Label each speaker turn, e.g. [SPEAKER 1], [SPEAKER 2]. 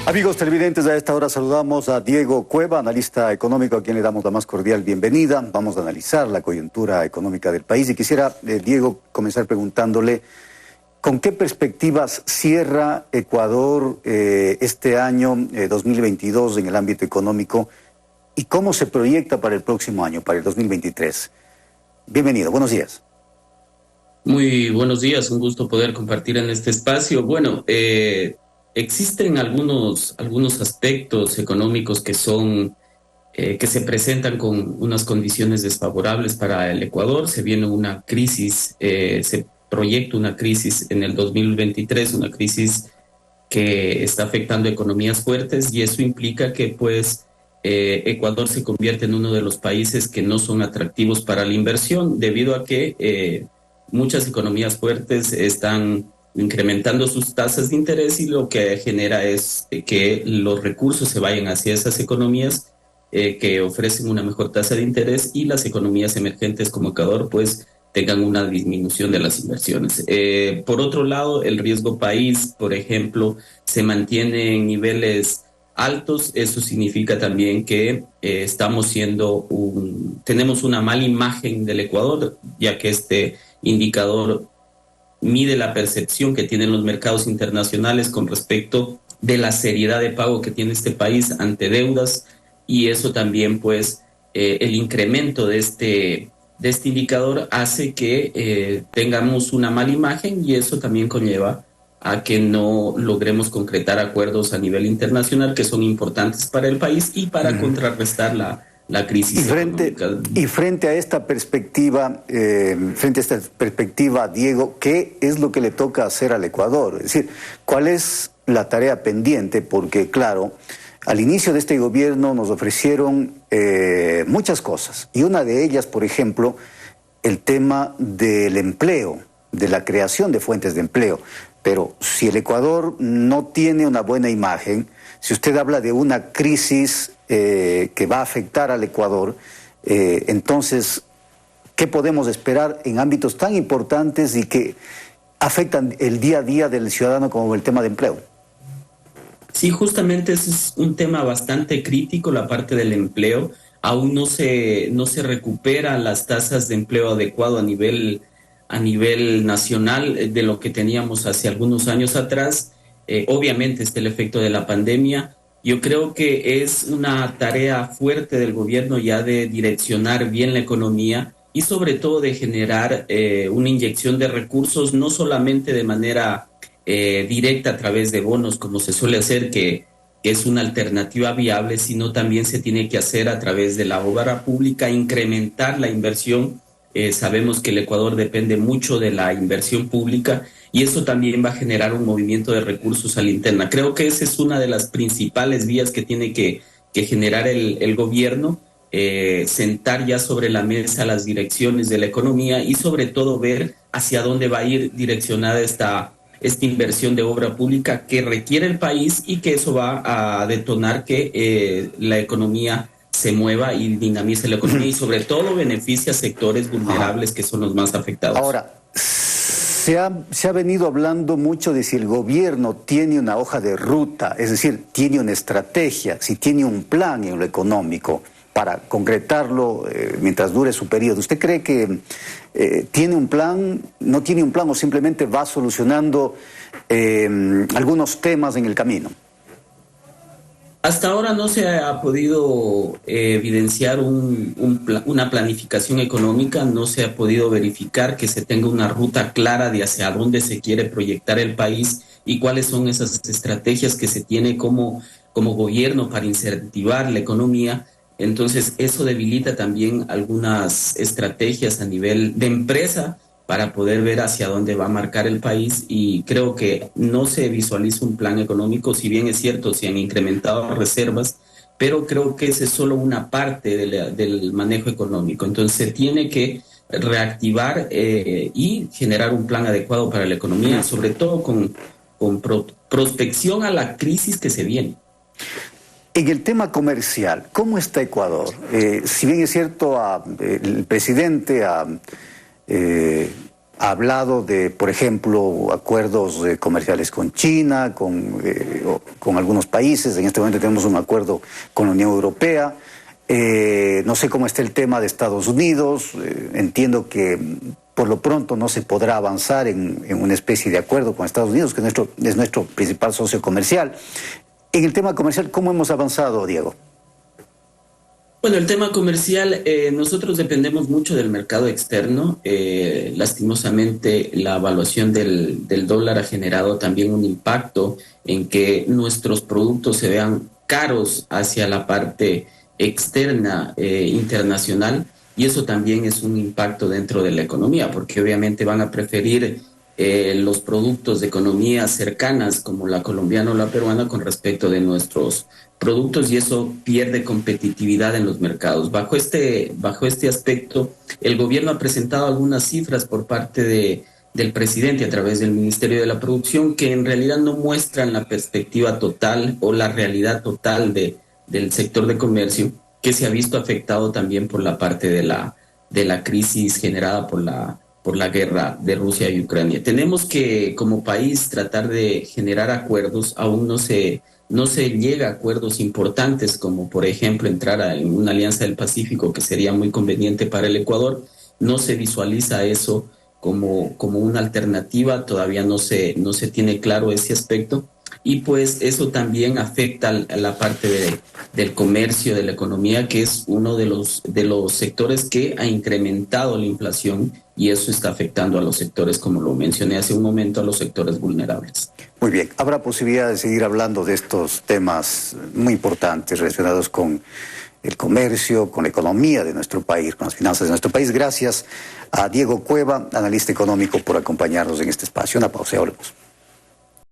[SPEAKER 1] Amigos televidentes, a esta hora saludamos a Diego Cueva, analista económico, a quien le damos la más cordial bienvenida. Vamos a analizar la coyuntura económica del país y quisiera, Diego, comenzar preguntándole ¿con qué perspectivas cierra Ecuador este año 2022 en el ámbito económico y cómo se proyecta para el próximo año, para el 2023? Bienvenido, buenos días.
[SPEAKER 2] Muy buenos días, un gusto poder compartir en este espacio. Bueno, existen algunos aspectos económicos que se presentan con unas condiciones desfavorables para el Ecuador. Se viene una crisis, se proyecta una crisis en el 2023, una crisis que está afectando economías fuertes, y eso implica que Ecuador se convierte en uno de los países que no son atractivos para la inversión, debido a que muchas economías fuertes están incrementando sus tasas de interés, y lo que genera es que los recursos se vayan hacia esas economías que ofrecen una mejor tasa de interés, y las economías emergentes como Ecuador tengan una disminución de las inversiones. Por otro lado, el riesgo país, por ejemplo, se mantiene en niveles altos. Eso significa también que tenemos una mala imagen del Ecuador, ya que este indicador mide la percepción que tienen los mercados internacionales con respecto de la seriedad de pago que tiene este país ante deudas, y eso también el incremento de este indicador hace que tengamos una mala imagen, y eso también conlleva a que no logremos concretar acuerdos a nivel internacional que son importantes para el país y para contrarrestar la crisis económica.
[SPEAKER 1] Y frente a esta perspectiva, Diego, ¿qué es lo que le toca hacer al Ecuador? Es decir, ¿cuál es la tarea pendiente? Porque, claro, al inicio de este gobierno nos ofrecieron muchas cosas, y una de ellas, por ejemplo, el tema del empleo, de la creación de fuentes de empleo. Pero si el Ecuador no tiene una buena imagen, si usted habla de una crisis que va a afectar al Ecuador, entonces, ¿qué podemos esperar en ámbitos tan importantes y que afectan el día a día del ciudadano como el tema de empleo?
[SPEAKER 2] Sí, justamente ese es un tema bastante crítico, la parte del empleo. Aún no se recuperan las tasas de empleo adecuado a nivel nacional de lo que teníamos hace algunos años atrás. Obviamente está el efecto de la pandemia. Yo creo que es una tarea fuerte del gobierno ya de direccionar bien la economía, y sobre todo de generar una inyección de recursos, no solamente de manera directa a través de bonos, como se suele hacer, que es una alternativa viable, sino también se tiene que hacer a través de la obra pública, incrementar la inversión. Sabemos que el Ecuador depende mucho de la inversión pública, y eso también va a generar un movimiento de recursos a la interna. Creo que esa es una de las principales vías que tiene que generar el gobierno, sentar ya sobre la mesa las direcciones de la economía, y sobre todo ver hacia dónde va a ir direccionada esta inversión de obra pública que requiere el país, y que eso va a detonar que la economía se mueva y dinamice la economía, y sobre todo beneficia a sectores vulnerables que son los más afectados.
[SPEAKER 1] Ahora, se ha venido hablando mucho de si el gobierno tiene una hoja de ruta, es decir, tiene una estrategia, si tiene un plan en lo económico para concretarlo mientras dure su periodo. ¿Usted cree que tiene un plan, no tiene un plan, o simplemente va solucionando algunos temas en el camino?
[SPEAKER 2] Hasta ahora no se ha podido evidenciar una planificación económica, no se ha podido verificar que se tenga una ruta clara de hacia dónde se quiere proyectar el país y cuáles son esas estrategias que se tiene como gobierno para incentivar la economía. Entonces, eso debilita también algunas estrategias a nivel de empresa para poder ver hacia dónde va a marcar el país, y creo que no se visualiza un plan económico. Si bien es cierto, se han incrementado reservas, pero creo que esa es solo una parte del manejo económico. Entonces, se tiene que reactivar y generar un plan adecuado para la economía, sobre todo con prospección a la crisis que se viene.
[SPEAKER 1] En el tema comercial, ¿cómo está Ecuador? Si bien es cierto, el presidente ha hablado de, por ejemplo, acuerdos comerciales con China, con algunos países. En este momento tenemos un acuerdo con la Unión Europea. No sé cómo está el tema de Estados Unidos. Entiendo que por lo pronto no se podrá avanzar en una especie de acuerdo con Estados Unidos, que es nuestro principal socio comercial. En el tema comercial, ¿cómo hemos avanzado, Diego?
[SPEAKER 2] Bueno, el tema comercial, nosotros dependemos mucho del mercado externo. Lastimosamente, la evaluación del dólar ha generado también un impacto en que nuestros productos se vean caros hacia la parte externa internacional, y eso también es un impacto dentro de la economía, porque obviamente van a preferir los productos de economías cercanas como la colombiana o la peruana con respecto de nuestros productos, y eso pierde competitividad en los mercados. Bajo este aspecto, el gobierno ha presentado algunas cifras por parte del presidente a través del Ministerio de la Producción que en realidad no muestran la perspectiva total o la realidad total del sector de comercio, que se ha visto afectado también por la parte de la crisis generada por la guerra de Rusia y Ucrania. Tenemos que, como país, tratar de generar acuerdos. Aún no se llega a acuerdos importantes, como por ejemplo entrar en una alianza del Pacífico, que sería muy conveniente para el Ecuador. No se visualiza eso como una alternativa, todavía no se tiene claro ese aspecto. Y pues eso también afecta a la parte del comercio, de la economía, que es uno de los sectores que ha incrementado la inflación, y eso está afectando a los sectores, como lo mencioné hace un momento, a los sectores vulnerables.
[SPEAKER 1] Muy bien, habrá posibilidad de seguir hablando de estos temas muy importantes relacionados con el comercio, con la economía de nuestro país, con las finanzas de nuestro país. Gracias a Diego Cueva, analista económico, por acompañarnos en este espacio. Una pausa y volvemos.